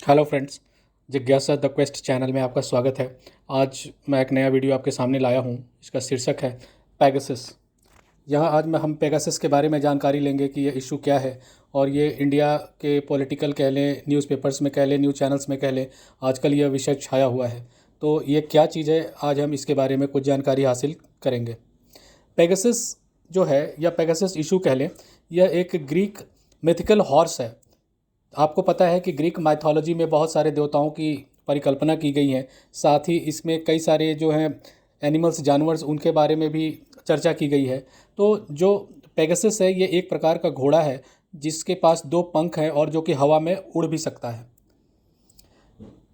Hello friends, जिज्ञासा the quest channel में आपका स्वागत है। आज मैं एक नया वीडियो आपके सामने लाया हूँ। इसका शीर्षक है पेगासस। यहाँ आज हम पेगासस के बारे में जानकारी लेंगे कि ये इशू क्या है और ये इंडिया के पॉलिटिकल कह लें, न्यूज़पेपर्स में कह लें, न्यूज़ चैनल्स में कह लें, आजकल यह विषय छाया हुआ है। तो ये क्या चीज़ है, आज हम इसके बारे में कुछ जानकारी हासिल करेंगे। पेगासस जो है या पेगासस इशू कह लें, यह एक ग्रीक मिथिकल हॉर्स है। आपको पता है कि ग्रीक माइथोलॉजी में बहुत सारे देवताओं की परिकल्पना की गई है। साथ ही इसमें कई सारे जो हैं एनिमल्स, जानवर्स, उनके बारे में भी चर्चा की गई है। तो जो पेगासस है, ये एक प्रकार का घोड़ा है जिसके पास दो पंख हैं और जो कि हवा में उड़ भी सकता है।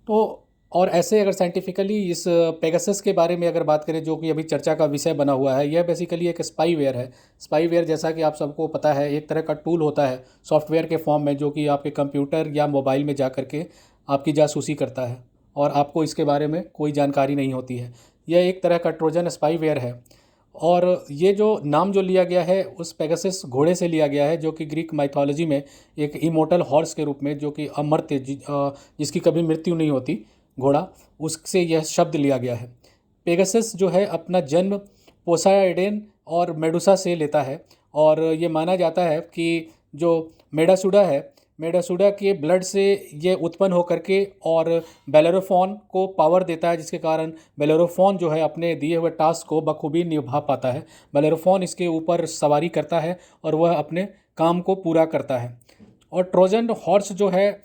तो और ऐसे अगर साइंटिफिकली इस पेगासस के बारे में अगर बात करें, जो कि अभी चर्चा का विषय बना हुआ है, यह बेसिकली एक स्पाईवेयर है। स्पाईवेयर, जैसा कि आप सबको पता है, एक तरह का टूल होता है सॉफ्टवेयर के फॉर्म में, जो कि आपके कंप्यूटर या मोबाइल में जा करके आपकी जासूसी करता है और आपको इसके बारे में कोई जानकारी नहीं होती है। यह एक तरह का ट्रोजन स्पाईवेयर है। और ये जो नाम जो लिया गया है उस पेगासस घोड़े से लिया गया है, जो कि ग्रीक माइथोलॉजी में एक इमोर्टल हॉर्स के रूप में, जो कि अमर्त्य जिसकी कभी मृत्यु नहीं होती, घोड़ा, उससे यह शब्द लिया गया है। पेगासस जो है अपना जन्म पोसाइडन और मेडुसा से लेता है। और ये माना जाता है कि जो मेडासुडा है, मेडासुडा के ब्लड से ये उत्पन्न होकर के और बेलेरोफोन को पावर देता है, जिसके कारण बेलेरोफोन जो है अपने दिए हुए टास्क को बखूबी निभा पाता है। बेलेरोफोन इसके ऊपर सवारी करता है और वह अपने काम को पूरा करता है। और ट्रोजन हॉर्स जो है,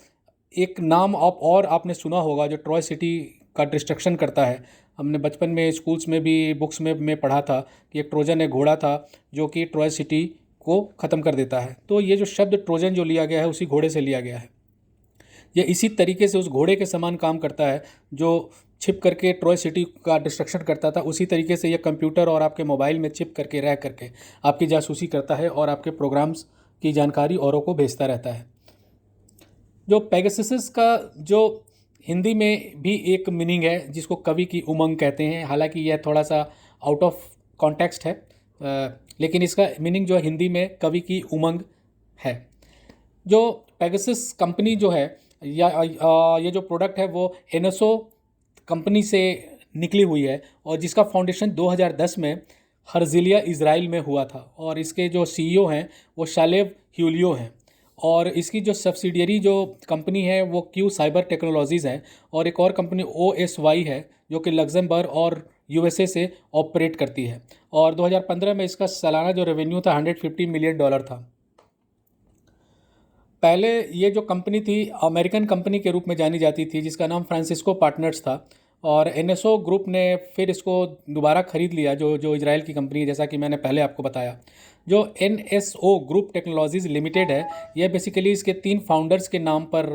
एक नाम आप और आपने सुना होगा, जो ट्रॉय सिटी का डिस्ट्रक्शन करता है। हमने बचपन में स्कूल्स में भी बुक्स में पढ़ा था कि एक ट्रोजन एक घोड़ा था जो कि ट्रॉय सिटी को ख़त्म कर देता है। तो ये जो शब्द ट्रोजन जो लिया गया है, उसी घोड़े से लिया गया है। ये इसी तरीके से उस घोड़े के समान काम करता है जो छिप करके ट्रॉय सिटी का डिस्ट्रक्शन करता था। उसी तरीके से ये कंप्यूटर और आपके मोबाइल में छिप करके रह करके आपकी जासूसी करता है और आपके प्रोग्राम्स की जानकारी औरों को भेजता रहता है। जो पेगासस का जो हिंदी में भी एक मीनिंग है, जिसको कवि की उमंग कहते हैं। हालांकि यह थोड़ा सा आउट ऑफ कॉन्टेक्स्ट है, लेकिन इसका मीनिंग जो है हिंदी में कवि की उमंग है। जो पेगासस कंपनी जो है या ये जो प्रोडक्ट है, वो एनएसओ कंपनी से निकली हुई है और जिसका फाउंडेशन 2010 में हर्जिलिया इज़राइल में हुआ था। और इसके जो सीईओ हैं वो शालेव ह्यूलियो हैं। और इसकी जो सब्सिडियरी जो कंपनी है वो क्यू साइबर टेक्नोलॉजीज़ है। और एक और कंपनी OSY है जो कि लग्जमबर्ग और USA से ऑपरेट करती है। और 2015 में इसका सालाना जो रेवेन्यू था $150 मिलियन था। पहले ये जो कंपनी थी अमेरिकन कंपनी के रूप में जानी जाती थी, जिसका नाम फ्रांसिस्को पार्टनर्स था। और एनएसओ ग्रुप ने फिर इसको दोबारा खरीद लिया, जो इजराइल की कंपनी है, जैसा कि मैंने पहले आपको बताया। जो एनएसओ ग्रुप टेक्नोलॉजीज़ लिमिटेड है, यह बेसिकली इसके 3 फाउंडर्स के नाम पर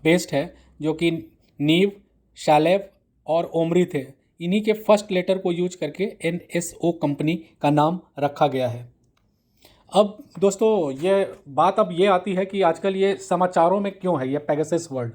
बेस्ड है, जो कि नीव, शालेव और ओमरी थे। इन्हीं के फर्स्ट लेटर को यूज करके एनएसओ कंपनी का नाम रखा गया है। अब दोस्तों, ये बात अब ये आती है कि आजकल ये समाचारों में क्यों है ये पेगासस वर्ड।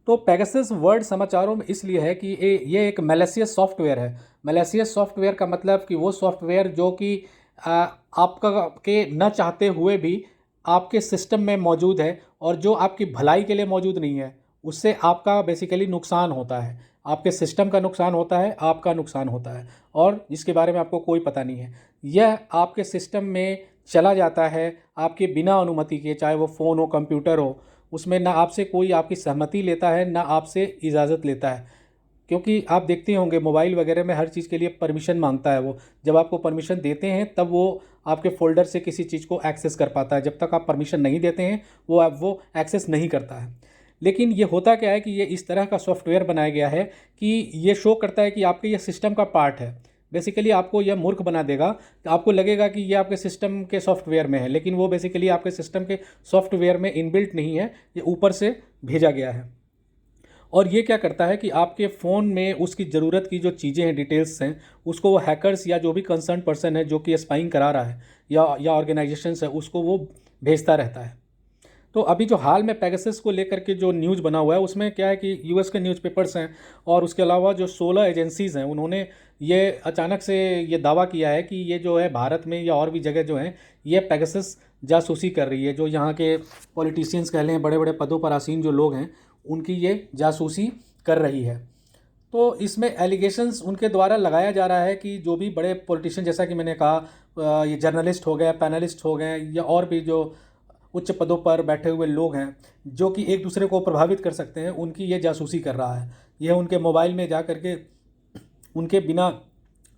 तो पेगासस वर्ड समाचारों में इसलिए है कि ये एक मैलिशियस सॉफ्टवेयर है। मैलिशियस सॉफ्टवेयर का मतलब कि वो सॉफ्टवेयर जो कि आपका के न चाहते हुए भी आपके सिस्टम में मौजूद है और जो आपकी भलाई के लिए मौजूद नहीं है, उससे आपका बेसिकली नुकसान होता है। आपके सिस्टम का नुकसान होता है, आपका नुकसान होता है, और जिसके बारे में आपको कोई पता नहीं है। यह आपके सिस्टम में चला जाता है आपके बिना अनुमति के, चाहे वो फ़ोन हो, कंप्यूटर हो। उसमें ना आपसे कोई आपकी सहमति लेता है, ना आपसे इजाज़त लेता है। क्योंकि आप देखते होंगे मोबाइल वगैरह में हर चीज़ के लिए परमिशन मांगता है वो। जब आपको परमिशन देते हैं तब वो आपके फ़ोल्डर से किसी चीज़ को एक्सेस कर पाता है। जब तक आप परमिशन नहीं देते हैं वो एक्सेस नहीं करता है। लेकिन ये होता क्या है कि ये इस तरह का सॉफ्टवेयर बनाया गया है कि ये शो करता है कि आपके ये सिस्टम का पार्ट है। बेसिकली आपको यह मूर्ख बना देगा। आपको लगेगा कि ये आपके सिस्टम के सॉफ्टवेयर में है, लेकिन वो बेसिकली आपके सिस्टम के सॉफ्टवेयर में इनबिल्ट नहीं है, ये ऊपर से भेजा गया है। और ये क्या करता है कि आपके फ़ोन में उसकी ज़रूरत की जो चीज़ें हैं, डिटेल्स हैं, उसको वो हैकर्स या जो भी कंसर्न पर्सन है जो कि स्पाइंग करा रहा है या ऑर्गेनाइजेशंस है, उसको वो भेजता रहता है। तो अभी जो हाल में पेगासस को लेकर के जो न्यूज़ बना हुआ है, उसमें क्या है कि यूएस के न्यूज़पेपर्स हैं और उसके अलावा जो 16 एजेंसीज़ हैं, उन्होंने ये अचानक से ये दावा किया है कि ये जो है भारत में या और भी जगह जो हैं, ये पेगासस जासूसी कर रही है। जो यहाँ के पॉलिटिशियंस कह लें, बड़े बड़े पदों पर आसीन जो लोग हैं, उनकी ये जासूसी कर रही है। तो इसमें एलिगेशंस उनके द्वारा लगाया जा रहा है कि जो भी बड़े पॉलिटिशियन, जैसा कि मैंने कहा, ये जर्नलिस्ट हो गए, पैनलिस्ट हो गए, या और भी जो उच्च पदों पर बैठे हुए लोग हैं जो कि एक दूसरे को प्रभावित कर सकते हैं, उनकी ये जासूसी कर रहा है। यह उनके मोबाइल में जा कर के उनके बिना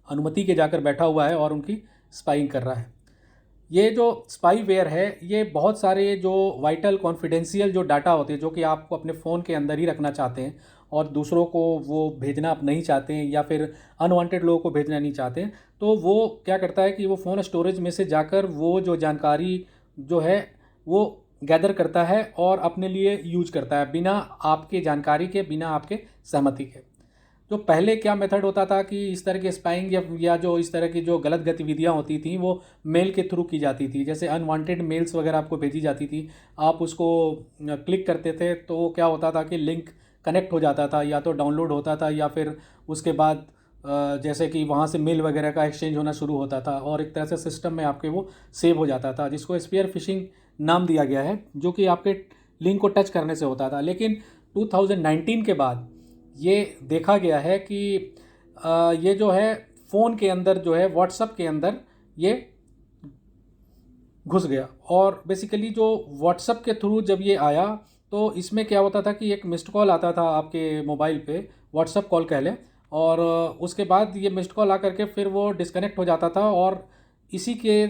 अनुमति के जाकर बैठा हुआ है और उनकी स्पाइंग कर रहा है। ये जो स्पाईवेयर है, ये बहुत सारे जो वाइटल कॉन्फिडेंशियल जो डाटा होते हैं, जो कि आपको अपने फ़ोन के अंदर ही रखना चाहते हैं और दूसरों को वो भेजना आप नहीं चाहते हैं, या फिर अनवांटेड लोगों को भेजना नहीं चाहते हैं, तो वो क्या करता है कि वो फ़ोन स्टोरेज में से जाकर वो जो जानकारी जो है वो गैदर करता है और अपने लिए यूज करता है, बिना आपके जानकारी के, बिना आपके सहमति के। जो पहले क्या मेथड होता था कि इस तरह के स्पाइंग या जो इस तरह की जो गलत गतिविधियां होती थी वो मेल के थ्रू की जाती थी। जैसे अनवांटेड मेल्स वगैरह आपको भेजी जाती थी, आप उसको क्लिक करते थे तो क्या होता था कि लिंक कनेक्ट हो जाता था, या तो डाउनलोड होता था, या फिर उसके बाद जैसे कि वहाँ से मेल वगैरह का एक्सचेंज होना शुरू होता था और एक तरह से सिस्टम में आपके वो सेव हो जाता था, जिसको स्पीयर फिशिंग नाम दिया गया है, जो कि आपके लिंक को टच करने से होता था। लेकिन 2019 के बाद ये देखा गया है कि ये जो है फ़ोन के अंदर जो है, व्हाट्सएप के अंदर ये घुस गया। और बेसिकली जो व्हाट्सएप के थ्रू जब ये आया तो इसमें क्या होता था कि एक मिस्ड कॉल आता था आपके मोबाइल पे, व्हाट्सएप कॉल कह लें, और उसके बाद ये मिस्ड कॉल आकर के फिर वो डिस्कनेक्ट हो जाता था और इसी के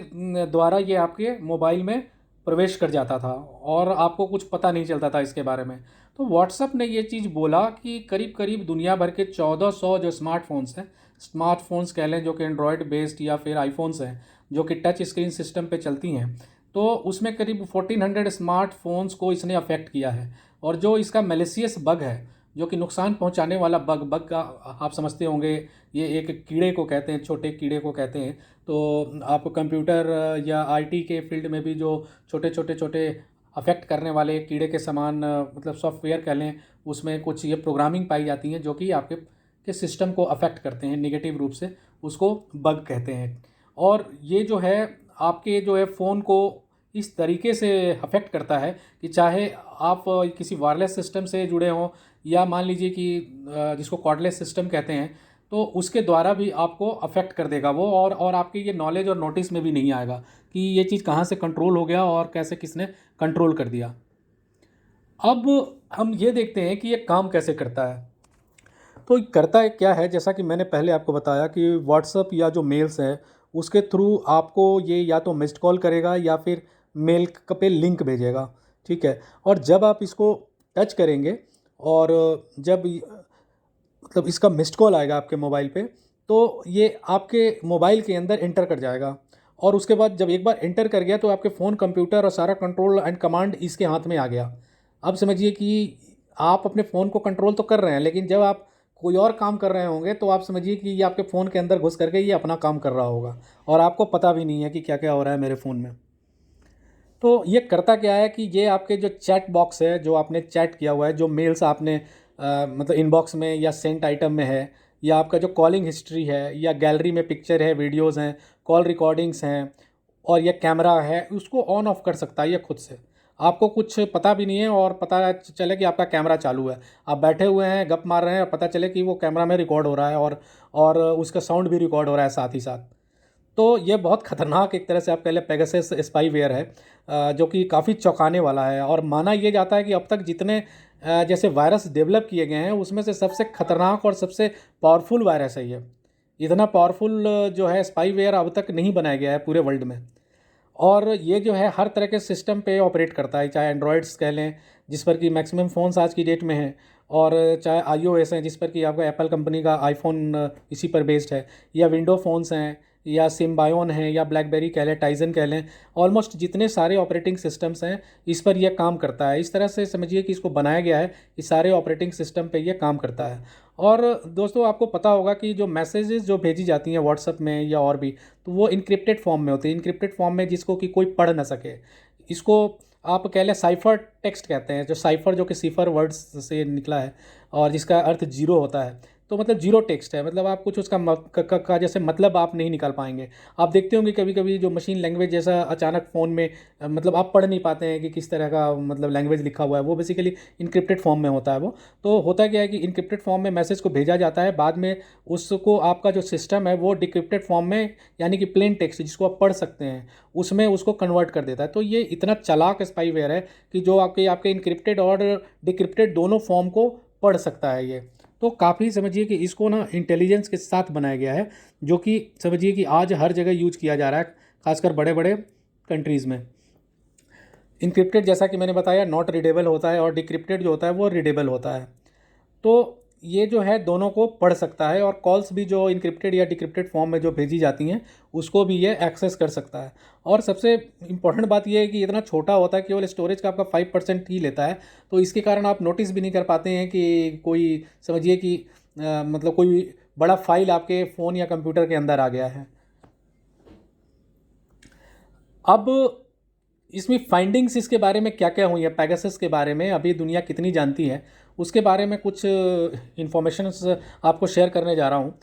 द्वारा ये आपके मोबाइल में प्रवेश कर जाता था और आपको कुछ पता नहीं चलता था इसके बारे में। तो व्हाट्सएप ने ये चीज़ बोला कि करीब करीब दुनिया भर के 1400 जो स्मार्टफोन्स हैं, स्मार्टफोन्स कह लें, जो कि एंड्रॉयड बेस्ड या फिर आईफोन्स हैं, जो कि टच स्क्रीन सिस्टम पे चलती हैं, तो उसमें करीब 1400 स्मार्टफोन्स को इसने अफेक्ट किया है। और जो इसका मैलिशियस बग है, जो कि नुकसान पहुंचाने वाला बग का आप समझते होंगे, ये एक कीड़े को कहते हैं, छोटे कीड़े को कहते हैं। तो आप कंप्यूटर या आईटी के फील्ड में भी जो छोटे अफेक्ट करने वाले कीड़े के समान, मतलब सॉफ्टवेयर कह लें, उसमें कुछ ये प्रोग्रामिंग पाई जाती हैं जो कि आपके सिस्टम को अफेक्ट करते हैं नेगेटिव रूप से, उसको बग कहते हैं। और ये जो है आपके जो है फ़ोन को इस तरीके से अफेक्ट करता है कि चाहे आप किसी वायरलेस सिस्टम से जुड़े हों, या मान लीजिए कि जिसको कॉर्डलेस सिस्टम कहते हैं, तो उसके द्वारा भी आपको अफेक्ट कर देगा वो, और आपके ये नॉलेज और नोटिस में भी नहीं आएगा कि ये चीज़ कहाँ से कंट्रोल हो गया और कैसे किसने कंट्रोल कर दिया। अब हम ये देखते हैं कि ये काम कैसे करता है। तो करता है क्या है, जैसा कि मैंने पहले आपको बताया कि व्हाट्सअप या जो मेल्स हैं उसके थ्रू आपको ये या तो मिस्ड कॉल करेगा या फिर मेल पे लिंक भेजेगा, ठीक है। और जब आप इसको टच करेंगे और जब मतलब इसका मिस्ड कॉल आएगा आपके मोबाइल पे, तो ये आपके मोबाइल के अंदर एंटर कर जाएगा। और उसके बाद जब एक बार एंटर कर गया तो आपके फ़ोन, कंप्यूटर और सारा कंट्रोल एंड कमांड इसके हाथ में आ गया। अब समझिए कि आप अपने फ़ोन को कंट्रोल तो कर रहे हैं, लेकिन जब आप कोई और काम कर रहे होंगे तो आप समझिए कि ये आपके फ़ोन के अंदर घुस करके ये अपना काम कर रहा होगा और आपको पता भी नहीं है कि क्या क्या हो रहा है मेरे फ़ोन में। तो ये करता क्या है कि ये आपके जो चैट बॉक्स है, जो आपने चैट किया हुआ है, जो मेल्स आपने मतलब इनबॉक्स में या सेंट आइटम में है, या आपका जो कॉलिंग हिस्ट्री है, या गैलरी में पिक्चर है, वीडियोज़ हैं, कॉल रिकॉर्डिंग्स हैं, और यह कैमरा है, उसको ऑन ऑफ कर सकता है ये खुद से। आपको कुछ पता भी नहीं है और पता चले कि आपका कैमरा चालू है, आप बैठे हुए हैं, गप मार रहे हैं, और पता चले कि वो कैमरा में रिकॉर्ड हो रहा है और उसका साउंड भी रिकॉर्ड हो रहा है साथ ही साथ। तो ये बहुत ख़तरनाक एक तरह से आप कह लें पेगासस स्पाईवेयर है, जो कि काफ़ी चौंकाने वाला है। और माना ये जाता है कि अब तक जितने जैसे वायरस डेवलप किए गए हैं उसमें से सबसे ख़तरनाक और सबसे पावरफुल वायरस है ये। इतना पावरफुल जो है स्पाईवेयर अब तक नहीं बनाया गया है पूरे वर्ल्ड में। और ये जो है हर तरह के सिस्टम पे ऑपरेट करता है, चाहे एंड्रॉयड्स कह लें जिस पर कि मैक्सिमम फ़ोन्स आज की डेट में हैं, और चाहे iOS हैं जिस पर कि आपका एप्पल कंपनी का आईफोन इसी पर बेस्ड है, या विंडो फ़ोन्स हैं, या सिम्बायोन हैं, या ब्लैकबेरी कह लें, टाइजन कह लें, ऑलमोस्ट जितने सारे ऑपरेटिंग सिस्टम्स हैं इस पर यह काम करता है। इस तरह से समझिए कि इसको बनाया गया है कि सारे ऑपरेटिंग सिस्टम पे ये काम करता है। और दोस्तों आपको पता होगा कि जो मैसेजेस जो भेजी जाती हैं व्हाट्सएप में या और भी, तो वो इनक्रिप्टेड फॉर्म में होती है, इनक्रिप्टेड फॉर्म में जिसको कि कोई पढ़ ना सके। इसको आप कह लें साइफर टेक्स्ट कहते हैं, जो साइफर जो कि सिफर वर्ड्स से निकला है और जिसका अर्थ जीरो होता है। तो मतलब जीरो टेक्स्ट है, मतलब आप कुछ उसका का जैसे मतलब आप नहीं निकाल पाएंगे। आप देखते होंगे कभी कभी जो मशीन लैंग्वेज जैसा अचानक फ़ोन में मतलब आप पढ़ नहीं पाते हैं कि किस तरह का मतलब लैंग्वेज लिखा हुआ है, वो बेसिकली इनक्रिप्टेड फॉर्म में होता है वो। तो होता क्या है कि इनक्रिप्टेड फॉर्म में मैसेज को भेजा जाता है, बाद में उसको आपका जो सिस्टम है वो डिक्रिप्टेड फॉर्म में यानी कि प्लेन टेक्स्ट जिसको आप पढ़ सकते हैं उसमें उसको कन्वर्ट कर देता है। तो ये इतना चालाक स्पाईवेयर है कि जो आपके आपके इनक्रिप्टेड और डिक्रिप्टेड दोनों फॉर्म को पढ़ सकता है ये। तो काफ़ी समझिए कि इसको ना इंटेलिजेंस के साथ बनाया गया है, जो कि समझिए कि आज हर जगह यूज किया जा रहा है, खासकर बड़े बड़े कंट्रीज़ में। इनक्रिप्टेड जैसा कि मैंने बताया नॉट रीडेबल होता है, और डिक्रिप्टेड जो होता है वो रीडेबल होता है। तो ये जो है दोनों को पढ़ सकता है, और कॉल्स भी जो इनक्रिप्टेड या डिक्रिप्टेड फॉर्म में जो भेजी जाती हैं उसको भी ये एक्सेस कर सकता है। और सबसे इम्पॉर्टेंट बात ये है कि इतना छोटा होता है, केवल स्टोरेज का आपका 5% ही लेता है, तो इसके कारण आप नोटिस भी नहीं कर पाते हैं कि कोई समझिए कि मतलब कोई बड़ा फाइल आपके फ़ोन या कंप्यूटर के अंदर आ गया है। अब इसमें फाइंडिंग्स इसके बारे में क्या क्या हुई है, पेगासस के बारे में अभी दुनिया कितनी जानती है, उसके बारे में कुछ इन्फॉर्मेशंस आपको शेयर करने जा रहा हूँ।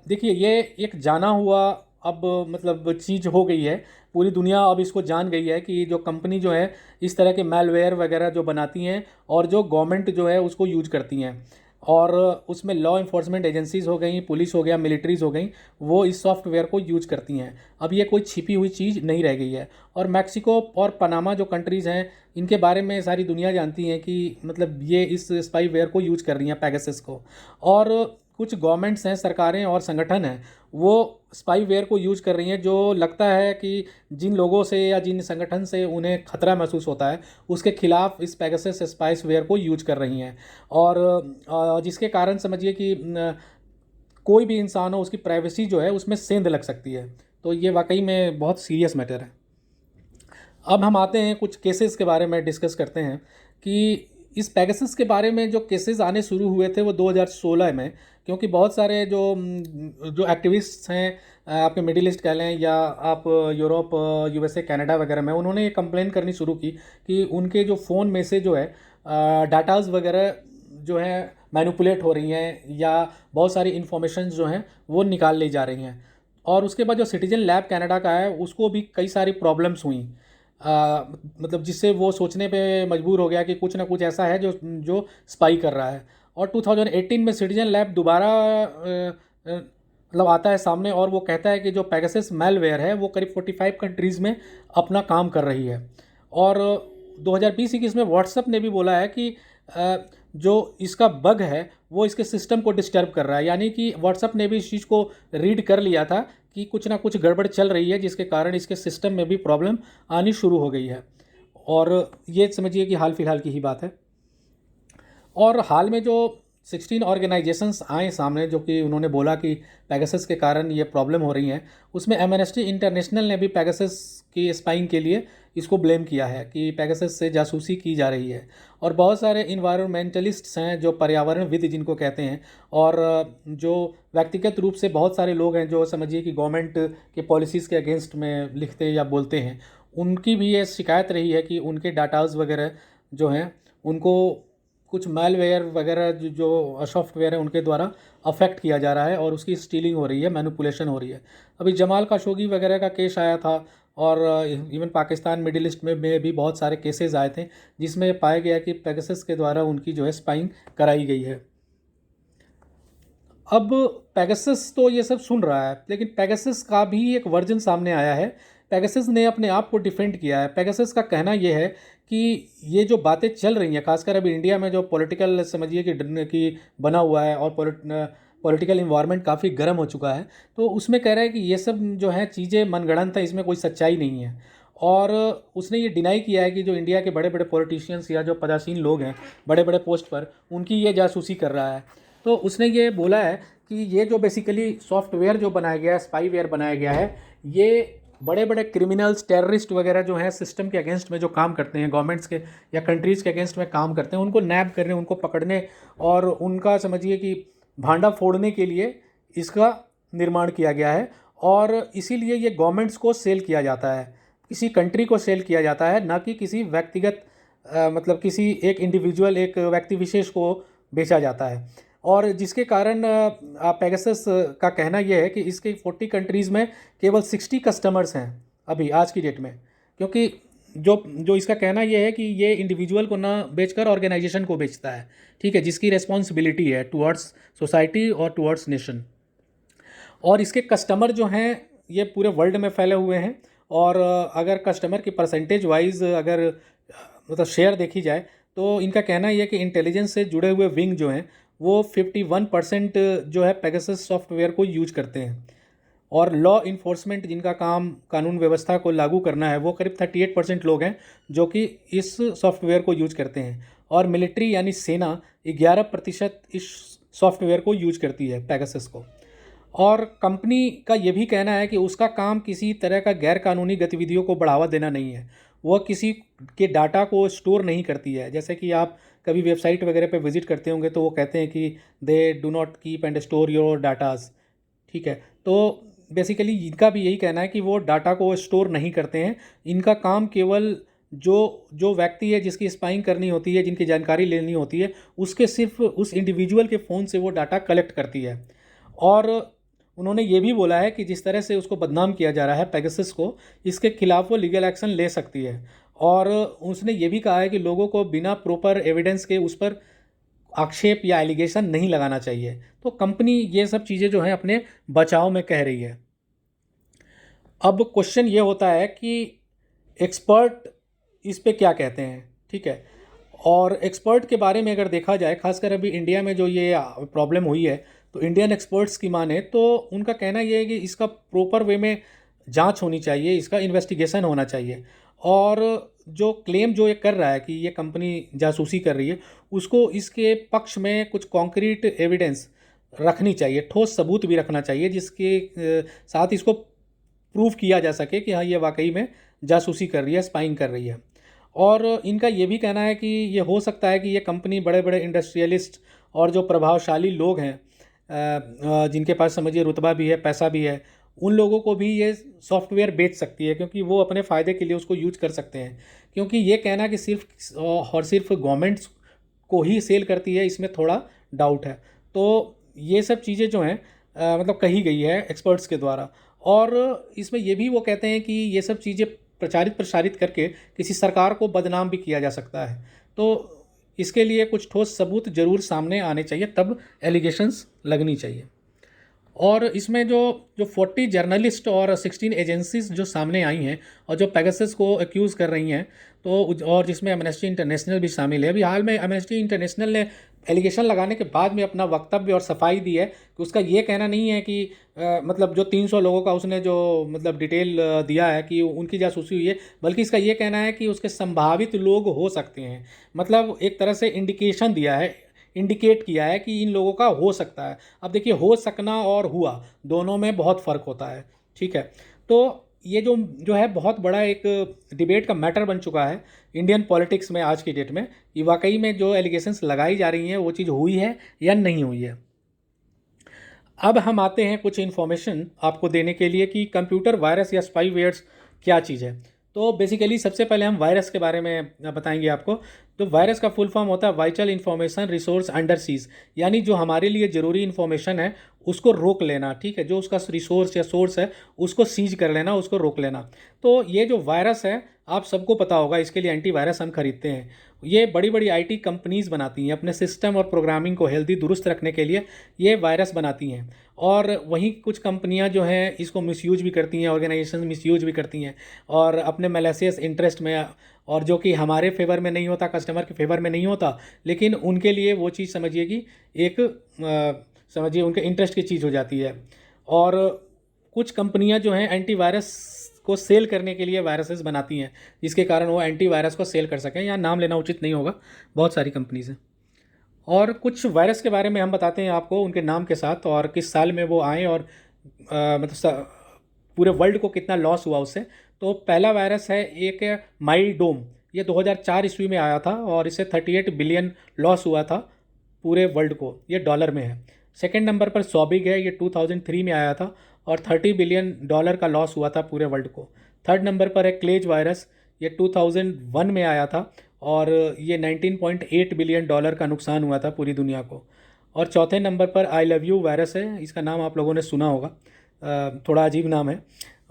देखिए, ये एक जाना हुआ अब मतलब चीज़ हो गई है, पूरी दुनिया अब इसको जान गई है कि जो कंपनी जो है इस तरह के मैलवेयर वगैरह जो बनाती हैं और जो गवर्नमेंट जो है उसको यूज करती हैं, और उसमें लॉ इन्फोर्समेंट एजेंसीज़ हो गई, पुलिस हो गया, मिलिट्रीज़ हो गई, वो इस सॉफ्टवेयर को यूज करती हैं। अब ये कोई छिपी हुई चीज़ नहीं रह गई है। और मैक्सिको और पनामा जो कंट्रीज़ हैं इनके बारे में सारी दुनिया जानती है कि मतलब ये इस स्पाईवेयर को यूज कर रही हैं, पेगासस को। और कुछ गवर्नमेंट्स हैं, सरकारें और संगठन हैं, वो स्पाईवेयर को यूज कर रही हैं, जो लगता है कि जिन लोगों से या जिन संगठन से उन्हें खतरा महसूस होता है उसके खिलाफ इस पेगासस स्पाईवेयर को यूज कर रही हैं। और जिसके कारण समझिए कि कोई भी इंसान हो उसकी प्राइवेसी जो है उसमें सेंध लग सकती है। तो ये वाकई में बहुत सीरियस मैटर है। अब हम आते हैं कुछ केसेस के बारे में डिस्कस करते हैं कि इस पेगासस के बारे में जो केसेस आने शुरू हुए थे वो 2016 में, क्योंकि बहुत सारे जो एक्टिविस्ट्स हैं आपके मिडिल ईस्ट कह लें या आप यूरोप, यूएसए, कनाडा वगैरह में, उन्होंने ये कंप्लेन करनी शुरू की कि उनके जो फ़ोन में से जो है डाटाज़ वगैरह जो है मैनिपुलेट हो रही हैं, या बहुत सारी इन्फॉर्मेशन जो हैं वो निकाल ली जा रही हैं। और उसके बाद जो सिटीजन लैब कनाडा का है उसको भी कई सारी प्रॉब्लम्स हुई, मतलब जिससे वो सोचने पे मजबूर हो गया कि कुछ ना कुछ ऐसा है जो जो स्पाई कर रहा है। और 2018 में सिटीजन लैब दोबारा मतलब आता है सामने, और वो कहता है कि जो पेगासस मैलवेयर है वो करीब 45 कंट्रीज़ में अपना काम कर रही है। और 2020-21 में व्हाट्सएप ने भी बोला है कि जो इसका बग है वो इसके सिस्टम को डिस्टर्ब कर रहा है, यानी कि व्हाट्सएप ने भी इस चीज़ को रीड कर लिया था कि कुछ ना कुछ गड़बड़ चल रही है, जिसके कारण इसके सिस्टम में भी प्रॉब्लम आनी शुरू हो गई है। और ये समझिए कि हाल फिलहाल की ही बात है। और हाल में जो 16 ऑर्गेनाइजेशंस आए सामने जो कि उन्होंने बोला कि पेगासस के कारण ये प्रॉब्लम हो रही हैं, उसमें एमनेस्टी इंटरनेशनल ने भी पेगासस की स्पाइंग के लिए इसको ब्लेम किया है कि पेगासस से जासूसी की जा रही है। और बहुत सारे इन्वायरमेंटलिस्ट्स हैं जो पर्यावरणविद जिनको कहते हैं, और जो व्यक्तिगत रूप से बहुत सारे लोग हैं जो समझिए कि गवर्नमेंट के पॉलिसीज़ के अगेंस्ट में लिखते या बोलते हैं, उनकी भी ये शिकायत रही है कि उनके डाटाज़ वगैरह जो हैं उनको कुछ मैलवेयर वगैरह जो सॉफ्टवेयर है उनके द्वारा अफेक्ट किया जा रहा है, और उसकी स्टीलिंग हो रही है, मैनिपुलेशन हो रही है। अभी जमाल खाशोगी वगैरह का केस आया था, और इवन पाकिस्तान, मिडिल ईस्ट में भी बहुत सारे केसेस आए थे जिसमें पाया गया कि पेगासस के द्वारा उनकी जो है स्पाइंग कराई गई है। अब पेगासस तो ये सब सुन रहा है, लेकिन पेगासस का भी एक वर्जन सामने आया है। पेगासस ने अपने आप को डिफेंड किया है। पेगासस का कहना ये है कि ये जो बातें चल रही हैं, खासकर अभी इंडिया में जो पॉलिटिकल समझिए कि बना हुआ है, और पॉलिटिकल इन्वायरमेंट काफ़ी गर्म हो चुका है, तो उसमें कह रहा है कि ये सब जो है चीज़ें मनगढ़ंत है, इसमें कोई सच्चाई नहीं है। और उसने ये डिनाई किया है कि जो इंडिया के बड़े बड़े पॉलिटिशियंस या जो पदासीन लोग हैं बड़े बड़े पोस्ट पर, उनकी ये जासूसी कर रहा है। तो उसने ये बोला है कि ये जो बेसिकली सॉफ्टवेयर जो बनाया गया है, स्पाईवेयर बनाया गया है, ये बड़े बड़े क्रिमिनल्स, टेररिस्ट वगैरह जो हैं सिस्टम के अगेंस्ट में जो काम करते हैं, गवर्नमेंट्स के या कंट्रीज़ के अगेंस्ट में काम करते हैं, उनको नैब करने, उनको पकड़ने और उनका समझिए कि भांडा फोड़ने के लिए इसका निर्माण किया गया है। और इसीलिए ये गवर्नमेंट्स को सेल किया जाता है, किसी कंट्री को सेल किया जाता है, ना कि किसी व्यक्तिगत मतलब किसी एक इंडिविजुअल, एक व्यक्ति विशेष को बेचा जाता है। और जिसके कारण पेगासस का कहना यह है कि इसके 40 कंट्रीज़ में केवल 60 कस्टमर्स हैं अभी आज की डेट में, क्योंकि जो जो इसका कहना यह है कि ये इंडिविजुअल को ना बेचकर ऑर्गेनाइजेशन को बेचता है, ठीक है, जिसकी रिस्पॉन्सिबिलिटी है टुवर्ड्स सोसाइटी और टुवर्ड्स नेशन। और इसके कस्टमर जो हैं ये पूरे वर्ल्ड में फैले हुए हैं, और अगर कस्टमर की परसेंटेज वाइज अगर मतलब शेयर देखी जाए तो इनका कहना यह है कि इंटेलिजेंस से जुड़े हुए विंग जो हैं वो 51% जो है पेगासस सॉफ्टवेयर को यूज करते हैं, और लॉ इन्फोर्समेंट जिनका काम कानून व्यवस्था को लागू करना है वो करीब 38% लोग हैं जो कि इस सॉफ्टवेयर को यूज करते हैं, और मिलिट्री यानी सेना 11% इस सॉफ्टवेयर को यूज करती है पेगासस को। और कंपनी का ये भी कहना है कि उसका काम किसी तरह का गैर कानूनी गतिविधियों को बढ़ावा देना नहीं है, वह किसी के डाटा को स्टोर नहीं करती है। जैसे कि आप कभी वेबसाइट वगैरह पे विजिट करते होंगे तो वो कहते हैं कि they do not keep and store your datas, ठीक है। तो बेसिकली इनका भी यही कहना है कि वो डाटा को स्टोर नहीं करते हैं, इनका काम केवल जो जो व्यक्ति है जिसकी स्पाइंग करनी होती है, जिनकी जानकारी लेनी होती है, उसके सिर्फ उस इंडिविजुअल के फ़ोन से वो डाटा कलेक्ट करती है। और उन्होंने ये भी बोला है कि जिस तरह से उसको बदनाम किया जा रहा है पेगासस को, इसके खिलाफ वो लीगल एक्शन ले सकती है। और उसने ये भी कहा है कि लोगों को बिना प्रॉपर एविडेंस के उस पर आक्षेप या एलिगेशन नहीं लगाना चाहिए। तो कंपनी ये सब चीज़ें जो हैं अपने बचाव में कह रही है। अब क्वेश्चन ये होता है कि एक्सपर्ट इस पे क्या कहते हैं, ठीक है। और एक्सपर्ट के बारे में अगर देखा जाए, खासकर अभी इंडिया में जो ये प्रॉब्लम हुई है, तो इंडियन एक्सपर्ट्स की माने तो उनका कहना ये है कि इसका प्रॉपर वे में जांच होनी चाहिए, इसका इन्वेस्टिगेशन होना चाहिए, और जो क्लेम जो ये कर रहा है कि ये कंपनी जासूसी कर रही है, उसको इसके पक्ष में कुछ कॉन्क्रीट एविडेंस रखनी चाहिए, ठोस सबूत भी रखना चाहिए, जिसके साथ इसको प्रूव किया जा सके कि हाँ ये वाकई में जासूसी कर रही है, स्पाइंग कर रही है। और इनका ये भी कहना है कि ये हो सकता है कि ये कंपनी बड़े बड़े इंडस्ट्रियलिस्ट और जो प्रभावशाली लोग हैं, जिनके पास समझिए रुतबा भी है, पैसा भी है, उन लोगों को भी ये सॉफ्टवेयर बेच सकती है, क्योंकि वो अपने फ़ायदे के लिए उसको यूज कर सकते हैं। क्योंकि ये कहना कि सिर्फ और सिर्फ गवर्नमेंट्स को ही सेल करती है, इसमें थोड़ा डाउट है। तो ये सब चीज़ें जो हैं मतलब कही गई है एक्सपर्ट्स के द्वारा। और इसमें ये भी वो कहते हैं कि ये सब चीज़ें प्रचारित प्रसारित करके किसी सरकार को बदनाम भी किया जा सकता है। तो इसके लिए कुछ ठोस सबूत जरूर सामने आने चाहिए, तब एलिगेशंस लगनी चाहिए। और इसमें जो जो 40 जर्नलिस्ट और 16 एजेंसीज जो सामने आई हैं और जो पेगासस को एक्यूज़ कर रही हैं, तो और जिसमें एमनेस्टी इंटरनेशनल भी शामिल है। अभी हाल में एमनेस्टी इंटरनेशनल ने एलिगेशन लगाने के बाद में अपना वक्तव्य और सफाई दी है कि उसका ये कहना नहीं है कि मतलब जो 300 लोगों का उसने जो मतलब डिटेल दिया है कि उनकी जासूसी हुई है, बल्कि इसका ये कहना है कि उसके संभावित लोग हो सकते हैं। मतलब एक तरह से इंडिकेशन दिया है, इंडिकेट किया है कि इन लोगों का हो सकता है। अब देखिए, हो सकना और हुआ दोनों में बहुत फ़र्क होता है, ठीक है। तो ये जो जो है बहुत बड़ा एक डिबेट का मैटर बन चुका है इंडियन पॉलिटिक्स में आज की डेट में, कि वाकई में जो एलिगेशंस लगाई जा रही हैं वो चीज़ हुई है या नहीं हुई है। अब हम आते हैं कुछ इन्फॉर्मेशन आपको देने के लिए कि कंप्यूटर वायरस या स्पाईवेयर्स क्या चीज़ है। तो बेसिकली सबसे पहले हम वायरस के बारे में बताएंगे आपको। तो वायरस का फुल फॉर्म होता है vital information resource under seize, यानी जो हमारे लिए ज़रूरी इन्फॉर्मेशन है उसको रोक लेना, ठीक है। जो उसका रिसोर्स या सोर्स है उसको सीज कर लेना, उसको रोक लेना। तो ये जो वायरस है आप सबको पता होगा, इसके लिए एंटीवायरस हम खरीदते हैं। ये बड़ी बड़ी आईटी कंपनीज़ बनाती हैं अपने सिस्टम और प्रोग्रामिंग को हेल्दी दुरुस्त रखने के लिए, ये वायरस बनाती हैं। और वहीं कुछ कंपनियां जो हैं इसको मिसयूज भी करती हैं, ऑर्गेनाइजेशन मिसयूज भी करती हैं और अपने मैलेसियस इंटरेस्ट में, और जो कि हमारे फेवर में नहीं होता, कस्टमर के फेवर में नहीं होता, लेकिन उनके लिए वो चीज़ समझिए कि एक समझिए उनके इंटरेस्ट की चीज़ हो जाती है। और कुछ कंपनियां जो हैं एंटीवायरस को सेल करने के लिए वायरसेस बनाती हैं, जिसके कारण वो एंटीवायरस को सेल कर सकें। यहाँ नाम लेना उचित नहीं होगा, बहुत सारी कंपनीज़ हैं। और कुछ वायरस के बारे में हम बताते हैं आपको उनके नाम के साथ, और किस साल में वो आए, और मतलब पूरे वर्ल्ड को कितना लॉस हुआ उससे। तो पहला वायरस है एक माइडोम, ये 2004 ईस्वी में आया था और इससे 38 बिलियन लॉस हुआ था पूरे वर्ल्ड को, ये डॉलर में है। सेकेंड नंबर पर सॉबिग है, ये 2003 में आया था और $30 बिलियन का लॉस हुआ था पूरे वर्ल्ड को। थर्ड नंबर पर है क्लेज वायरस, ये 2001 में आया था और ये $19.8 बिलियन का नुकसान हुआ था पूरी दुनिया को। और चौथे नंबर पर आई लव यू वायरस है। इसका नाम आप लोगों ने सुना होगा, थोड़ा अजीब नाम है।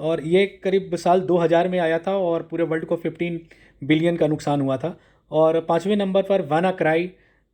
और ये करीब साल 2000 में आया था और पूरे वर्ल्ड को 15 बिलियन का नुकसान हुआ था। और पाँचवें नंबर पर वाना क्राई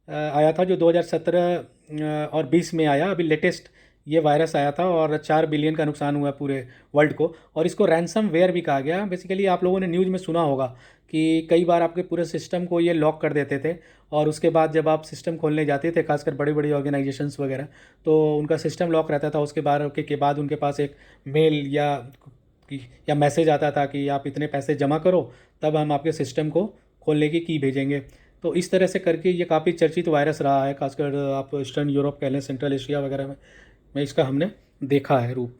आया था, जो 2017 और 20 में आया। अभी लेटेस्ट ये वायरस आया था और 4 बिलियन का नुकसान हुआ पूरे वर्ल्ड को। और इसको रैंसम वेयर भी कहा गया। बेसिकली आप लोगों ने न्यूज़ में सुना होगा कि कई बार आपके पूरे सिस्टम को ये लॉक कर देते थे, और उसके बाद जब आप सिस्टम खोलने जाते थे, खासकर बड़ी बड़ी ऑर्गेनाइजेशंस वगैरह, तो उनका सिस्टम लॉक रहता था। उसके बाद उनके पास एक मेल या मैसेज आता था कि आप इतने पैसे जमा करो, तब हम आपके सिस्टम को खोलने की भेजेंगे। तो इस तरह से करके ये काफ़ी चर्चित वायरस रहा है, खासकर आप ईस्टर्न यूरोप कह लें, सेंट्रल एशिया वगैरह में इसका हमने देखा है रूप।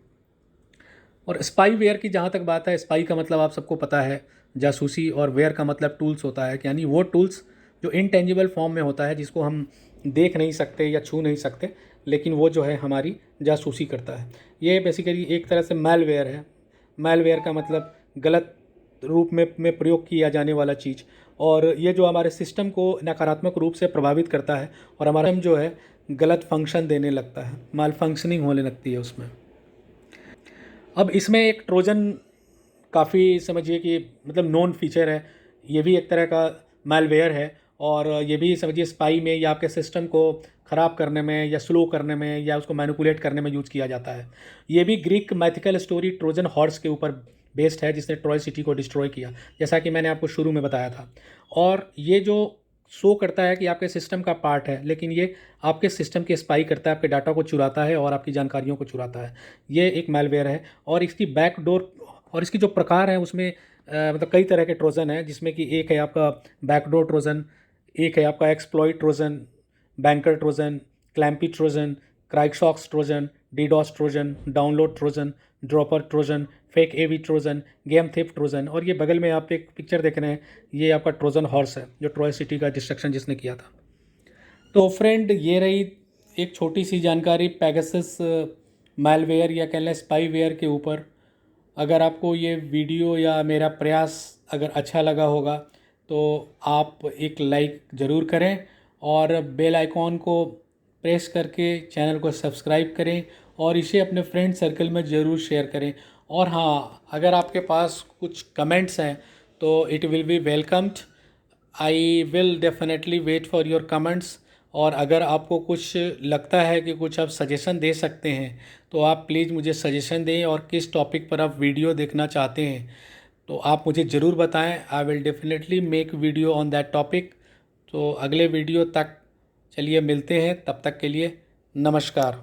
और स्पाई वेयर की जहाँ तक बात है, स्पाई का मतलब आप सबको पता है जासूसी, और वेयर का मतलब टूल्स होता है, यानी वो टूल्स जो इनटेंजिबल फॉर्म में होता है, जिसको हम देख नहीं सकते या छू नहीं सकते, लेकिन वो जो है हमारी जासूसी करता है। ये बेसिकली एक तरह से मैलवेयर है। मैलवेयर का मतलब गलत रूप में प्रयोग किया जाने वाला चीज़, और ये जो हमारे सिस्टम को नकारात्मक रूप से प्रभावित करता है और हमारा जो है गलत फंक्शन देने लगता है, माल फंक्शनिंग होने लगती है उसमें। अब इसमें एक ट्रोजन काफ़ी समझिए कि मतलब नोन फीचर है। ये भी एक तरह का मैलवेयर है, और ये भी समझिए स्पाई में या आपके सिस्टम को ख़राब करने में या स्लो करने में या उसको मैनिपुलेट करने में यूज़ किया जाता है। ये भी Greek mythical story Trojan horse के ऊपर बेस्ड है, जिसने ट्रॉय सिटी को डिस्ट्रॉय किया, जैसा कि मैंने आपको शुरू में बताया था। और ये जो शो करता है कि आपके सिस्टम का पार्ट है, लेकिन ये आपके सिस्टम की स्पाई करता है, आपके डाटा को चुराता है और आपकी जानकारियों को चुराता है। ये एक मैलवेयर है। और इसकी बैकडोर और इसकी जो प्रकार है उसमें मतलब कई तरह के ट्रोजन हैं, जिसमें कि एक है आपका बैकडोर ट्रोजन, एक है आपका exploit Trojan, banker Trojan, Clampi Trojan, Cryxos Trojan, DDoS Trojan, download Trojan, dropper Trojan, fake AV Trojan, game thief Trojan. और ये बगल में आप एक पिक्चर देख रहे हैं, ये आपका ट्रोजन हॉर्स है, जो ट्रॉय सिटी का डिस्ट्रक्शन जिसने किया था। तो फ्रेंड, ये रही एक छोटी सी जानकारी पेगासस मैलवेयर या कह लें स्पाईवेयर के ऊपर। अगर आपको ये वीडियो या मेरा प्रयास अगर अच्छा लगा होगा, तो आप एक लाइक ज़रूर करें और बेल आइकॉन को प्रेस करके चैनल को सब्सक्राइब करें, और इसे अपने फ्रेंड सर्कल में ज़रूर शेयर करें। और हाँ, अगर आपके पास कुछ कमेंट्स हैं तो it will be welcomed. I will definitely wait for your comments. और अगर आपको कुछ लगता है कि कुछ आप सजेशन दे सकते हैं, तो आप प्लीज़ मुझे सजेशन दें, और किस टॉपिक पर आप वीडियो देखना चाहते हैं तो आप मुझे ज़रूर बताएं। आई will definitely make video on that topic. तो अगले वीडियो तक चलिए मिलते हैं, तब तक के लिए नमस्कार।